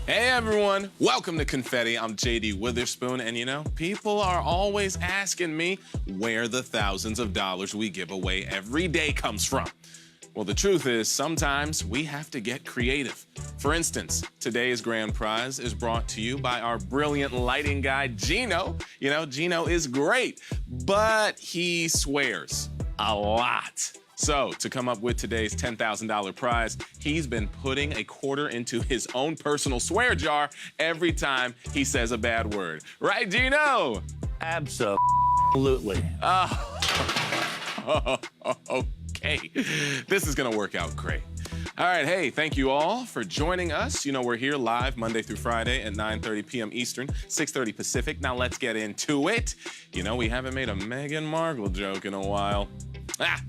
Hey everyone, welcome to Confetti. I'm JD Witherspoon, and you know, people are always asking me where the thousands of dollars we give away every day comes from. Well, the truth is, sometimes we have to get creative. For instance, today's grand prize is brought to you by our brilliant lighting guy, Gino. You know, Gino is great, but he swears a lot. So, to come up with today's $10,000 prize, he's been putting a quarter into his own personal swear jar every time he says a bad word. Right, Gino? Absolutely. Okay. This is gonna work out great. All right, hey, thank you all for joining us. You know, we're here live Monday through Friday at 9:30 p.m. Eastern, 6:30 Pacific. Now let's get into it. You know, we haven't made a Meghan Markle joke in a while.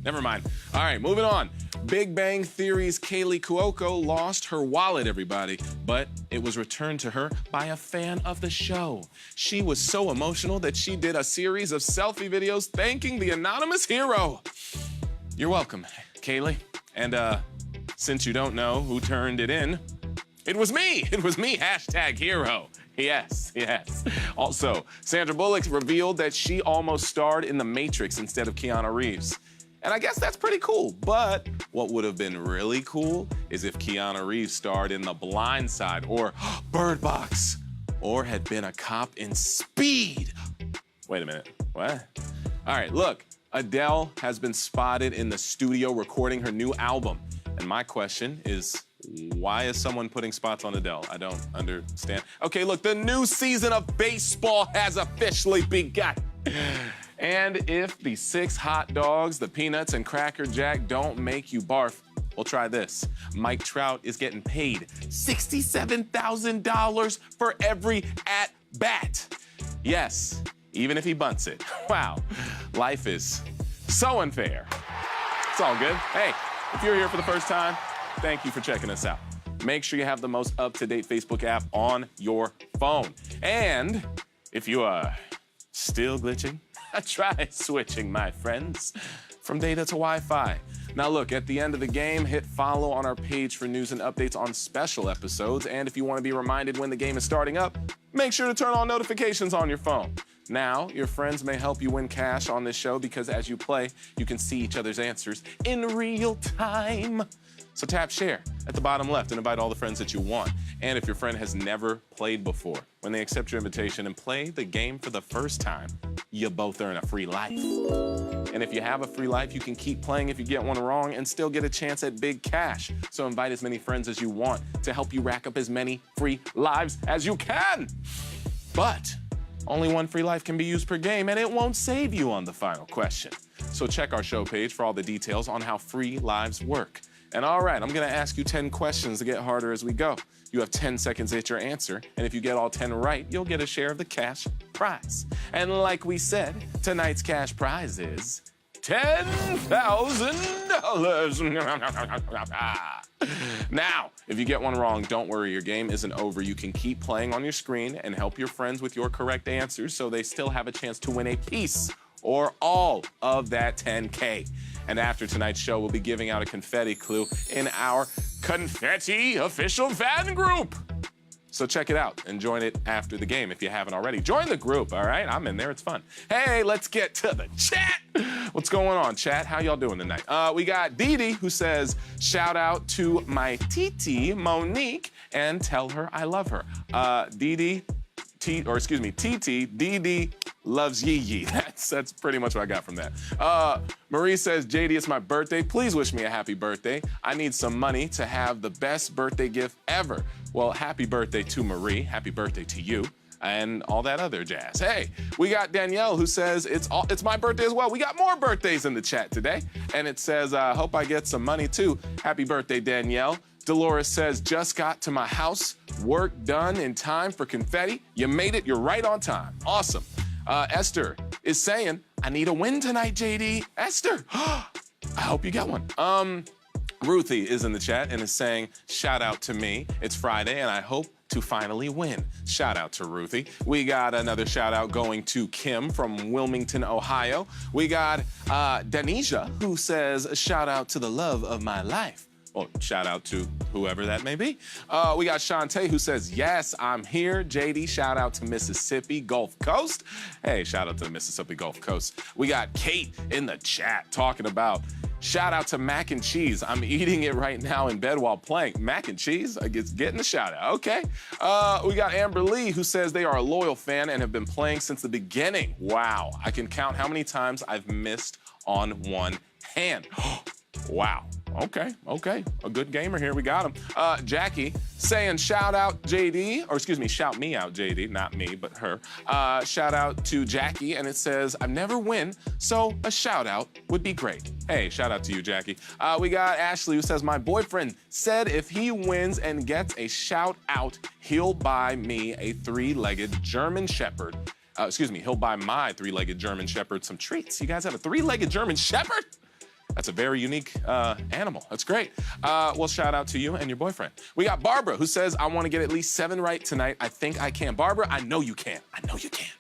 Never mind. All right, moving on. Big Bang Theory's Kaylee Cuoco lost her wallet, everybody, but it was returned to her by a fan of the show. She was so emotional that she did a series of selfie videos thanking the anonymous hero. You're welcome, Kaylee. And since you don't know who turned it in, it was me. It was me, #hero. Yes, yes. Also, Sandra Bullock revealed that she almost starred in The Matrix instead of Keanu Reeves. And I guess that's pretty cool. But what would have been really cool is if Keanu Reeves starred in The Blind Side or Bird Box or had been a cop in Speed. Wait a minute, what? All right, look, Adele has been spotted in the studio recording her new album. And my question is, why is someone putting spots on Adele? I don't understand. Okay, look, the new season of baseball has officially begun. And if the 6 hot dogs, the peanuts, and Cracker Jack don't make you barf, well, try this. Mike Trout is getting paid $67,000 for every at-bat. Yes, even if he bunts it. Wow, life is so unfair. It's all good. Hey, if you're here for the first time, thank you for checking us out. Make sure you have the most up-to-date Facebook app on your phone. And if you are still glitching, try switching, my friends, from data to Wi-Fi. Now look, at the end of the game, hit follow on our page for news and updates on special episodes. And if you want to be reminded when the game is starting up, make sure to turn on notifications on your phone. Now, your friends may help you win cash on this show because as you play, you can see each other's answers in real time. So tap share at the bottom left and invite all the friends that you want. And if your friend has never played before, when they accept your invitation and play the game for the first time, you both earn a free life. And if you have a free life, you can keep playing if you get one wrong and still get a chance at big cash. So invite as many friends as you want to help you rack up as many free lives as you can. But only one free life can be used per game, and it won't save you on the final question. So check our show page for all the details on how free lives work. And all right, I'm gonna ask you 10 questions to get harder as we go. You have 10 seconds to hit your answer, and if you get all 10 right, you'll get a share of the cash prize. And like we said, tonight's cash prize is $10,000. Now, if you get one wrong, don't worry, your game isn't over. You can keep playing on your screen and help your friends with your correct answers so they still have a chance to win a piece or all of that 10K. And after tonight's show, we'll be giving out a confetti clue in our Confetti official fan group. So check it out and join it after the game if you haven't already. Join the group, all right? I'm in there, it's fun. Hey, let's get to the chat. What's going on, chat? How y'all doing tonight? We got Dee Dee who says, shout out to my Titi, Monique, and tell her I love her. Titi, Dee Dee loves Yee Yee. That's pretty much what I got from that. Marie says, JD, it's my birthday. Please wish me a happy birthday. I need some money to have the best birthday gift ever. Well, happy birthday to Marie. Happy birthday to you. And all that other jazz. Hey, we got Danielle who says, it's my birthday as well. We got more birthdays in the chat today. And it says, hope I get some money too. Happy birthday, Danielle. Dolores says, just got to my house. Work done in time for confetti. You made it, you're right on time. Awesome. Esther is saying, I need a win tonight, JD. Esther, I hope you get one. Ruthie is in the chat and is saying, shout out to me. It's Friday and I hope to finally win. Shout out to Ruthie. We got another shout out going to Kim from Wilmington, Ohio. We got Danisha who says, shout out to the love of my life. Well, shout out to whoever that may be. We got Shantae who says, yes, I'm here. JD, shout out to Mississippi Gulf Coast. Hey, shout out to the Mississippi Gulf Coast. We got Kate in the chat talking about, shout out to mac and cheese. I'm eating it right now in bed while playing. Mac and cheese? I guess getting a shout out. Okay. We got Amber Lee who says they are a loyal fan and have been playing since the beginning. Wow. I can count how many times I've missed on one hand. Wow. Okay. A good gamer here. We got him. Jackie saying shout out JD, or excuse me, shout me out JD, not me, but her. Shout out to Jackie, and it says, I've never win, so a shout out would be great. Hey, shout out to you, Jackie. We got Ashley who says, my boyfriend said if he wins and gets a shout out, he'll buy me a 3-legged German Shepherd. He'll buy my 3-legged German Shepherd some treats. You guys have a 3-legged German Shepherd? That's a very unique animal. That's great. Well, shout out to you and your boyfriend. We got Barbara who says, I want to get at least 7 right tonight. I think I can. Barbara, I know you can. I know you can.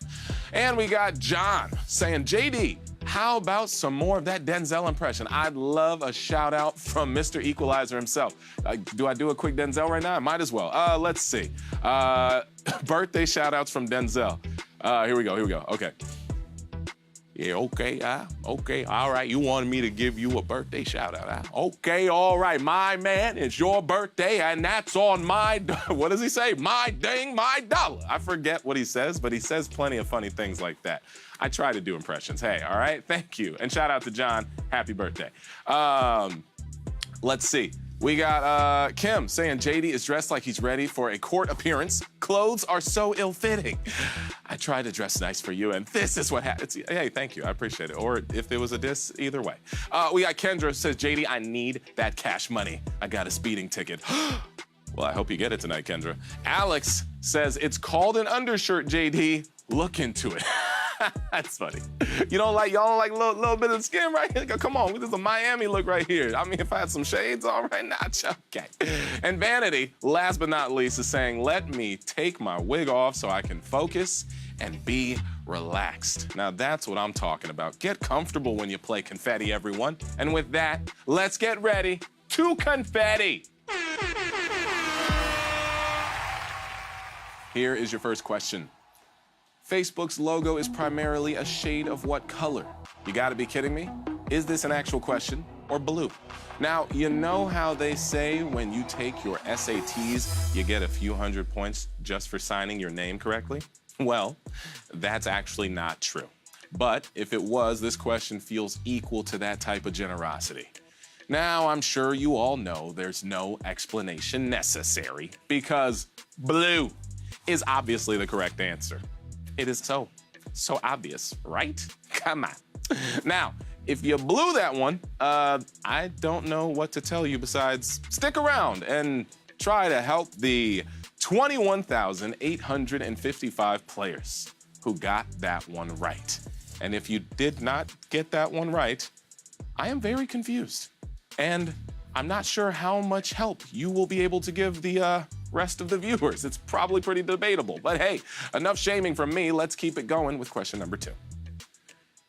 And we got John saying, JD, how about some more of that Denzel impression? I'd love a shout out from Mr. Equalizer himself. Do I do a quick Denzel right now? I might as well. Let's see. Birthday shout outs from Denzel. Here we go. Okay. Yeah, okay, okay, all right. You wanted me to give you a birthday shout out, Okay, all right, my man, it's your birthday, and that's on my, what does he say? My ding, my dollar. I forget what he says, but he says plenty of funny things like that. I try to do impressions. Hey, all right, thank you. And shout out to John, happy birthday. Let's see. We got Kim saying JD is dressed like he's ready for a court appearance. Clothes are so ill-fitting. I try to dress nice for you, and this is what happens. Hey, thank you. I appreciate it. Or if there was a diss, either way. We got Kendra who says, JD, I need that cash money. I got a speeding ticket. Well, I hope you get it tonight, Kendra. Alex says, it's called an undershirt, JD. Look into it. That's funny. Y'all don't like a little bit of skin right here? Come on, this is a Miami look right here. I mean, if I had some shades on right now, okay. And Vanity, last but not least, is saying, let me take my wig off so I can focus and be relaxed. Now that's what I'm talking about. Get comfortable when you play Confetti, everyone. And with that, let's get ready to Confetti. Here is your first question. Facebook's logo is primarily a shade of what color? You gotta be kidding me. Is this an actual question or blue? Now, you know how they say when you take your SATs, you get a few hundred points just for signing your name correctly? Well, that's actually not true. But if it was, this question feels equal to that type of generosity. Now, I'm sure you all know there's no explanation necessary because blue is obviously the correct answer. It is so obvious, right? Come on. Now, if you blew that one, I don't know what to tell you besides stick around and try to help the 21,855 players who got that one right. And if you did not get that one right, I am very confused. And I'm not sure how much help you will be able to give the rest of the viewers. It's probably pretty debatable, but hey, enough shaming from me. Let's keep it going with question number 2.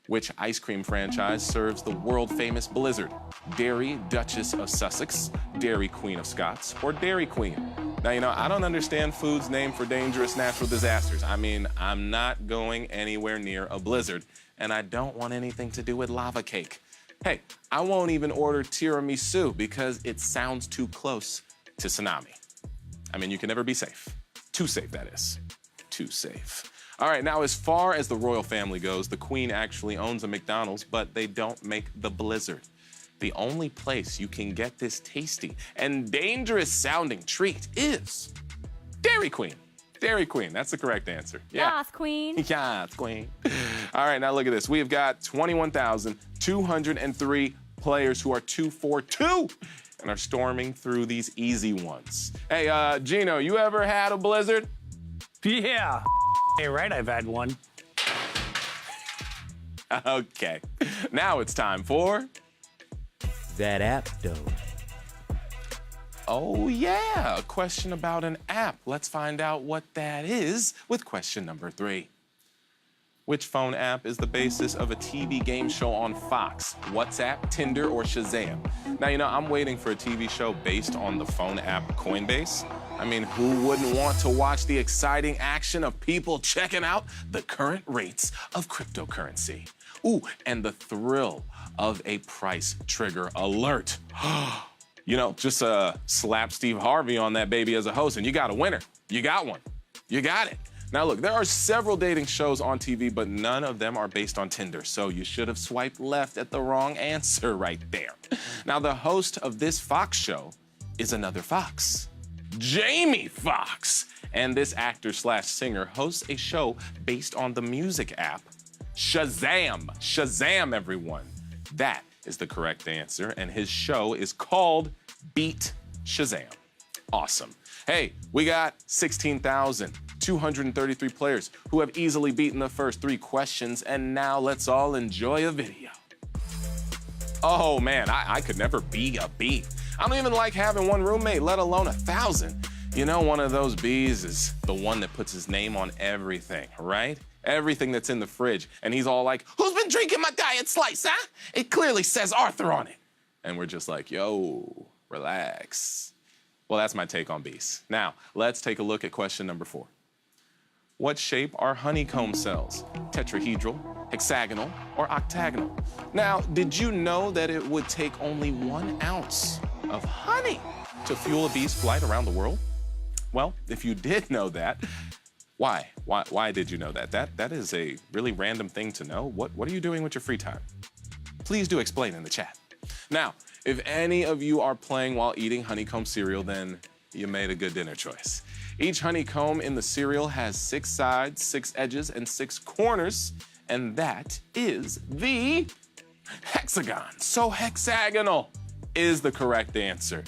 Which ice cream franchise serves the world-famous Blizzard? Dairy Duchess of Sussex, Dairy Queen of Scots, or Dairy Queen? Now, I don't understand foods named for dangerous natural disasters. I mean, I'm not going anywhere near a blizzard, and I don't want anything to do with lava cake. Hey, I won't even order tiramisu because it sounds too close to tsunami. I mean, you can never be safe. Too safe, that is. Too safe. All right, now as far as the royal family goes, the Queen actually owns a McDonald's, but they don't make the Blizzard. The only place you can get this tasty and dangerous sounding treat is Dairy Queen. Dairy Queen, that's the correct answer. Yeah. Yes, Queen. Yes, Queen. All right, now look at this. We have got 21,203 players who are 2 for 2. And are storming through these easy ones. Hey, Gino, you ever had a blizzard? Yeah. Hey, right, I've had one. Okay. Now it's time for... That app, though. Oh, yeah, a question about an app. Let's find out what that is with question number 3. Which phone app is the basis of a TV game show on Fox? WhatsApp, Tinder, or Shazam? Now, I'm waiting for a TV show based on the phone app Coinbase. I mean, who wouldn't want to watch the exciting action of people checking out the current rates of cryptocurrency? Ooh, and the thrill of a price trigger alert. Just slap Steve Harvey on that baby as a host, and you got a winner. You got one. You got it. Now look, there are several dating shows on TV, but none of them are based on Tinder, so you should have swiped left at the wrong answer right there. Now the host of this Fox show is another Fox, Jamie Foxx. And this actor/singer hosts a show based on the music app Shazam. Shazam, everyone. That is the correct answer, and his show is called Beat Shazam. Awesome. Hey, we got 16,233 players who have easily beaten the first 3 questions, and now let's all enjoy a video. Oh man, I could never be a bee. I don't even like having one roommate, let alone 1,000. One of those bees is the one that puts his name on everything, right? Everything that's in the fridge. And he's all like, who's been drinking my diet slice, huh? It clearly says Arthur on it. And we're just like, yo, relax. Well, that's my take on bees. Now, let's take a look at question number 4. What shape are honeycomb cells? Tetrahedral, hexagonal, or octagonal? Now, did you know that it would take only 1 ounce of honey to fuel a bee's flight around the world? Well, if you did know that, why? Why did you know that? That is a really random thing to know. What are you doing with your free time? Please do explain in the chat. Now, if any of you are playing while eating honeycomb cereal, then you made a good dinner choice. Each honeycomb in the cereal has 6 sides, 6 edges, and 6 corners, and that is the hexagon. So hexagonal is the correct answer.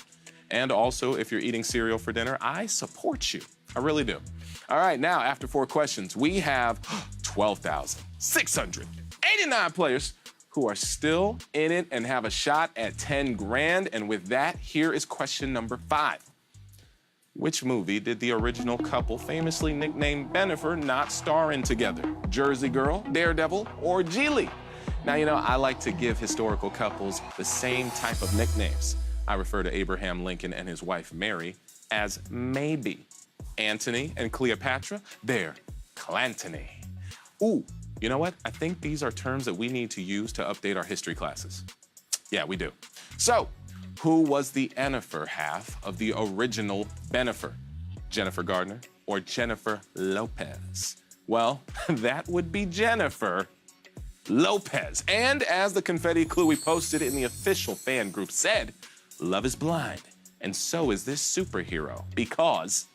And also, if you're eating cereal for dinner, I support you. I really do. All right, now, after 4 questions, we have 12,689 players who are still in it and have a shot at 10 grand. And with that, here is question number 5. Which movie did the original couple, famously nicknamed Bennifer, not star in together? Jersey Girl, Daredevil, or Geely? Now, you know, I like to give historical couples the same type of nicknames. I refer to Abraham Lincoln and his wife Mary as maybe. Antony and Cleopatra, they're Clantony. Ooh, you know what? I think these are terms that we need to use to update our history classes. Yeah, we do. So, who was the Ennifer half of the original Bennifer? Jennifer Gardner or Jennifer Lopez? Well, that would be Jennifer Lopez. And as the confetti clue we posted in the official fan group said, love is blind, and so is this superhero, because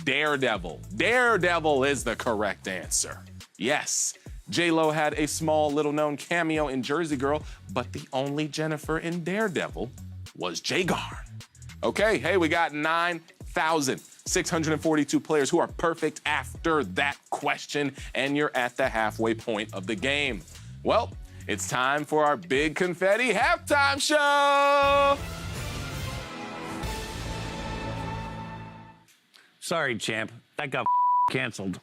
Daredevil. Daredevil is the correct answer. Yes, J-Lo had a small, little-known cameo in Jersey Girl, but the only Jennifer in Daredevil was Jay Garn. Okay, hey, we got 9,642 players who are perfect after that question, and you're at the halfway point of the game. Well, it's time for our big confetti halftime show! Sorry, champ. That got canceled.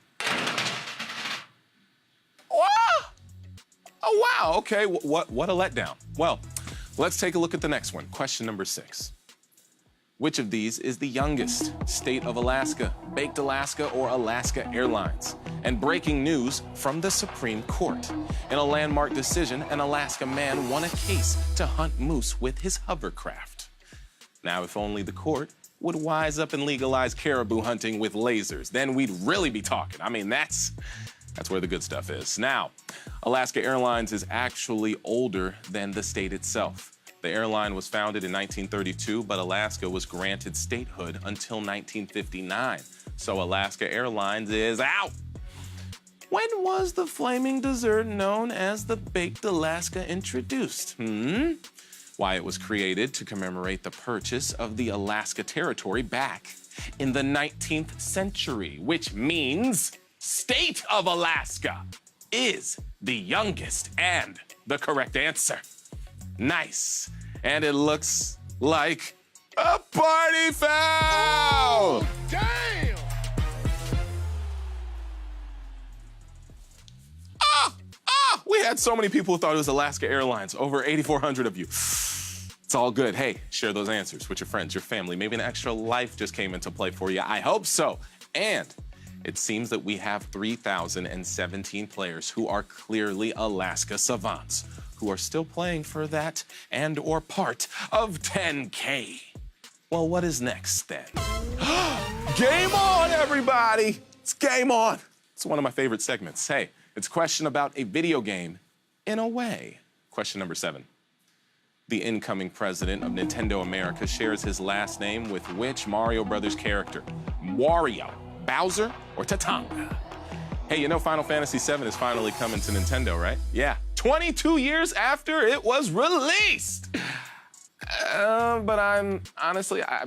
Oh, wow, okay, what a letdown. Well, let's take a look at the next one. Question number 6. Which of these is the youngest? State of Alaska, Baked Alaska, or Alaska Airlines? And breaking news from the Supreme Court. In a landmark decision, an Alaska man won a case to hunt moose with his hovercraft. Now, if only the court would wise up and legalize caribou hunting with lasers, then we'd really be talking. I mean, that's where the good stuff is. Now, Alaska Airlines is actually older than the state itself. The airline was founded in 1932, but Alaska was granted statehood until 1959. So Alaska Airlines is out. When was the flaming dessert known as the Baked Alaska introduced? Why, it was created to commemorate the purchase of the Alaska Territory back in the 19th century, which means State of Alaska is the youngest and the correct answer. Nice. And it looks like a party foul! Oh, damn! We had so many people who thought it was Alaska Airlines, over 8,400 of you. It's all good. Hey, share those answers with your friends, your family. Maybe an extra life just came into play for you. I hope so. And it seems that we have 3,017 players who are clearly Alaska savants, who are still playing for that and or part of 10K. Well, what is next then? Game on, everybody! It's game on. It's one of my favorite segments. Hey, it's a question about a video game in a way. Question number 7. The incoming president of Nintendo America shares his last name with which Mario Brothers character? Wario, Bowser, or Tatanga? Hey, you know Final Fantasy VII is finally coming to Nintendo, right? Yeah, 22 years after it was released. But I'd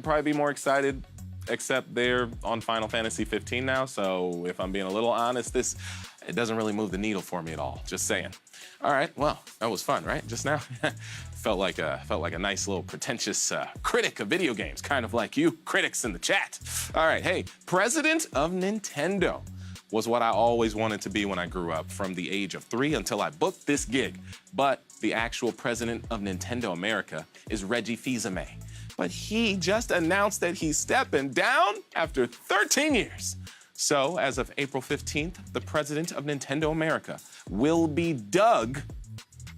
probably be more excited, except they're on Final Fantasy 15 now, so if I'm being a little honest, it doesn't really move the needle for me at all, just saying. All right, well, that was fun, right? Just now? felt like a nice little pretentious critic of video games, kind of like you critics in the chat. All right, hey, president of Nintendo was what I always wanted to be when I grew up, from the age of 3 until I booked this gig. But the actual president of Nintendo America is Reggie Fils-Aimé. But he just announced that he's stepping down after 13 years. So, as of April 15th, the president of Nintendo America will be Doug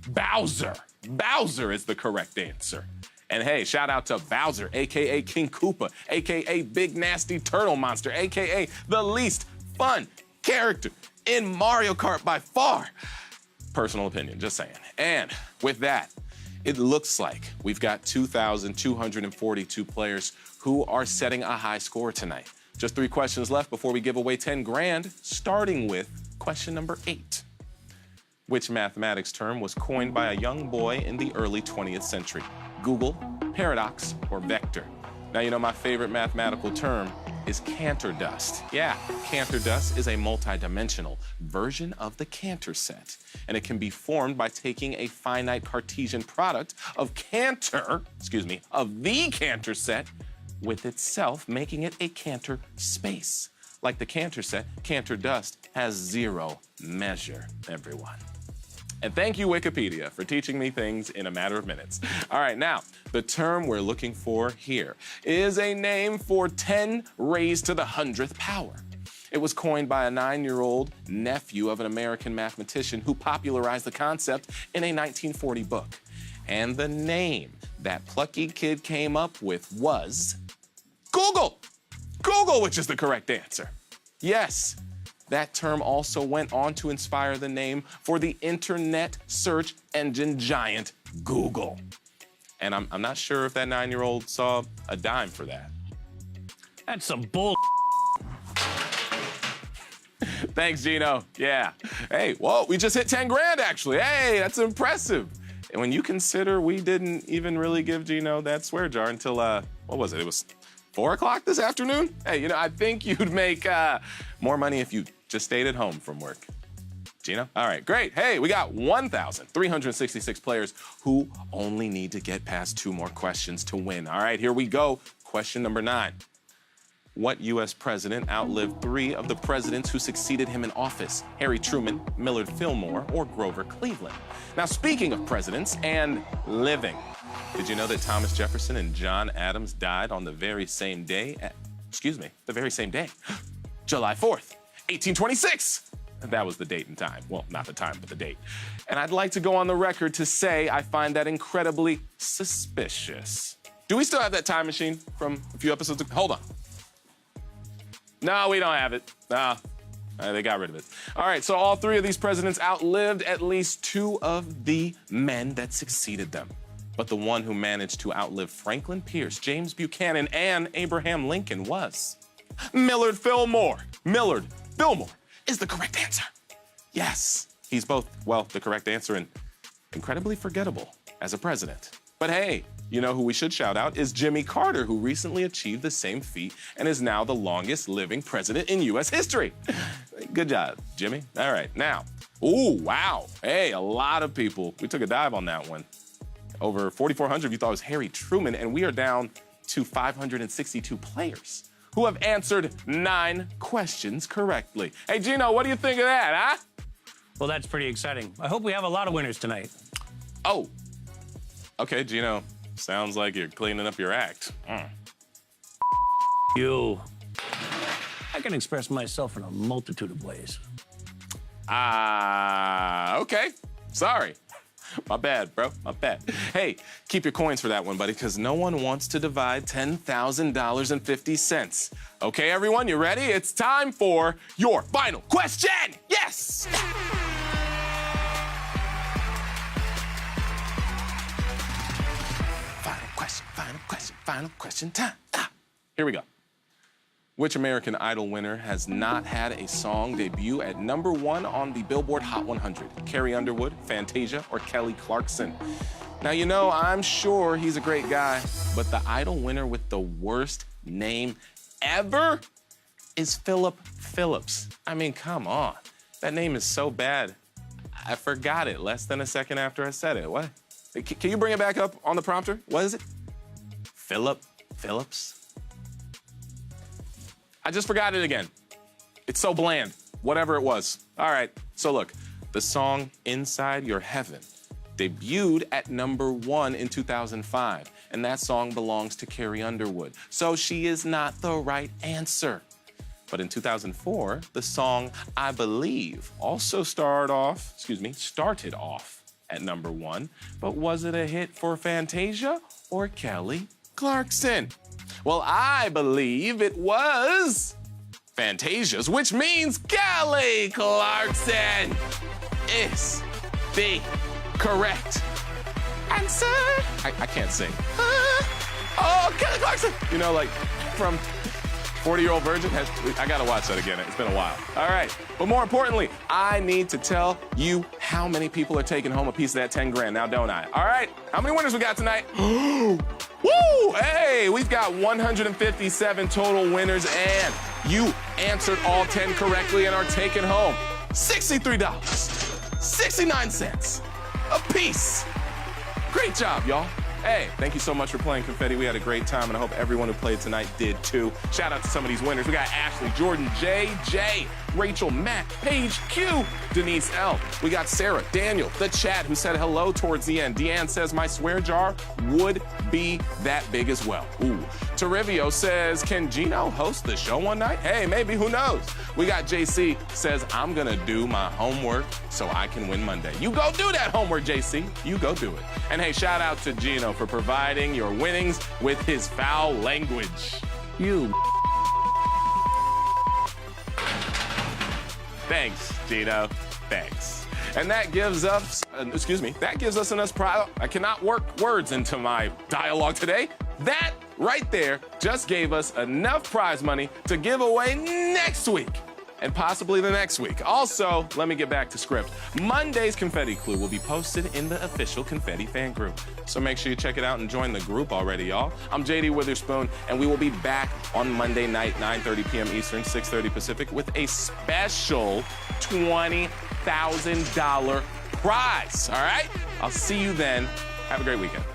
Bowser. Bowser is the correct answer. And hey, shout out to Bowser, AKA King Koopa, AKA Big Nasty Turtle Monster, AKA the least fun character in Mario Kart by far. Personal opinion, just saying. And with that, it looks like we've got 2,242 players who are setting a high score tonight. Just 3 questions left before we give away 10 grand, starting with question number 8. Which mathematics term was coined by a young boy in the early 20th century? Google, paradox, or vector? Now, you know my favorite mathematical term is Cantor dust. Yeah, Cantor dust is a multidimensional version of the Cantor set, and it can be formed by taking a finite Cartesian product of the Cantor set with itself, making it a Cantor space. Like the Cantor set, Cantor dust has 0 measure, everyone. And thank you, Wikipedia, for teaching me things in a matter of minutes. All right, now, the term we're looking for here is a name for 10 raised to the 100th power. It was coined by a 9-year-old nephew of an American mathematician who popularized the concept in a 1940 book. And the name that plucky kid came up with was Google. Google, which is the correct answer. Yes. That term also went on to inspire the name for the internet search engine giant Google. And I'm not sure if that 9-year-old saw a dime for that. That's some bull. Thanks, Gino. Yeah. Hey, whoa, we just hit 10 grand, actually. Hey, that's impressive. And when you consider we didn't even really give Gino that swear jar until, what was it? It was 4 o'clock this afternoon? Hey, you know, I think you'd make more money if you just stayed at home from work. Gino? All right, great. Hey, we got 1,366 players who only need to get past 2 more questions to win. All right, here we go. Question number 9. What U.S. president outlived 3 of the presidents who succeeded him in office? Harry Truman, Millard Fillmore, or Grover Cleveland? Now, speaking of presidents and living, did you know that Thomas Jefferson and John Adams died on the very same day? July 4th, 1826. That was the date and time. Well, not the time, but the date. And I'd like to go on the record to say I find that incredibly suspicious. Do we still have that time machine from a few episodes ago? Hold on. No, we don't have it. No, they got rid of it. All right, so all 3 of these presidents outlived at least 2 of the men that succeeded them. But the one who managed to outlive Franklin Pierce, James Buchanan, and Abraham Lincoln was Millard Fillmore. Millard Fillmore is the correct answer. Yes, he's both, well, the correct answer and incredibly forgettable as a president. But hey, you know who we should shout out is Jimmy Carter, who recently achieved the same feat and is now the longest living president in U.S. history. Good job, Jimmy. All right, now, ooh, wow. Hey, a lot of people, we took a dive on that one. Over 4,400 of you thought it was Harry Truman, and we are down to 562 players who have answered 9 questions correctly. Hey, Gino, what do you think of that, huh? Well, that's pretty exciting. I hope we have a lot of winners tonight. Oh, okay, Gino. Sounds like you're cleaning up your act. You. I can express myself in a multitude of ways. Okay. Sorry. My bad, bro. My bad. Hey, keep your coins for that one, buddy, because no one wants to divide $10,000.50. Okay, everyone, you ready? It's time for your final question. Yes! Final question time. Here we go. Which American Idol winner has not had a song debut at #1 on the Billboard Hot 100? Carrie Underwood, Fantasia, or Kelly Clarkson? Now, you know, I'm sure he's a great guy, but the Idol winner with the worst name ever is Philip Phillips. I mean, come on. That name is so bad. I forgot it less than a second after I said it. What? Can you bring it back up on the prompter? What is it? Philip Phillips? I just forgot it again. It's so bland, whatever it was. All right, so look, the song Inside Your Heaven debuted at #1 in 2005, and that song belongs to Carrie Underwood. So she is not the right answer. But in 2004, the song I Believe also started off at number 1. But was it a hit for Fantasia or Kelly Clarkson? Well, I believe it was Fantasia's, which means Kelly Clarkson is the correct answer. I can't sing. Oh, Kelly Clarkson. You know, like from 40-Year-Old Virgin. I gotta watch that again. It's been a while. All right, but more importantly, I need to tell you how many people are taking home a piece of that 10 grand now, don't I? All right, how many winners we got tonight? Woo! Hey, we've got 157 total winners, and you answered all 10 correctly and are taking home $63.69 a piece. Great job, y'all. Hey, thank you so much for playing Confetti. We had a great time, and I hope everyone who played tonight did too. Shout out to some of these winners. We got Ashley, Jordan, J, Rachel, Matt, Paige, Q, Denise L. We got Sarah, Daniel, the Chad, who said hello towards the end. Deanne says, my swear jar would be that big as well. Ooh. Torivio says, can Gino host the show one night? Hey, maybe, who knows? We got JC says, I'm gonna do my homework so I can win Monday. You go do that homework, JC. You go do it. And hey, shout out to Gino for providing your winnings with his foul language. You. Thanks, Gino. Thanks. And that gives us, enough pride. I cannot work words into my dialogue today. That right there just gave us enough prize money to give away next week. And possibly the next week. Also, let me get back to script. Monday's Confetti Clue will be posted in the official Confetti fan group. So make sure you check it out and join the group already, y'all. I'm JD Witherspoon, and we will be back on Monday night, 9:30 p.m. Eastern, 6:30 Pacific, with a special $20,000 prize, all right? I'll see you then. Have a great weekend.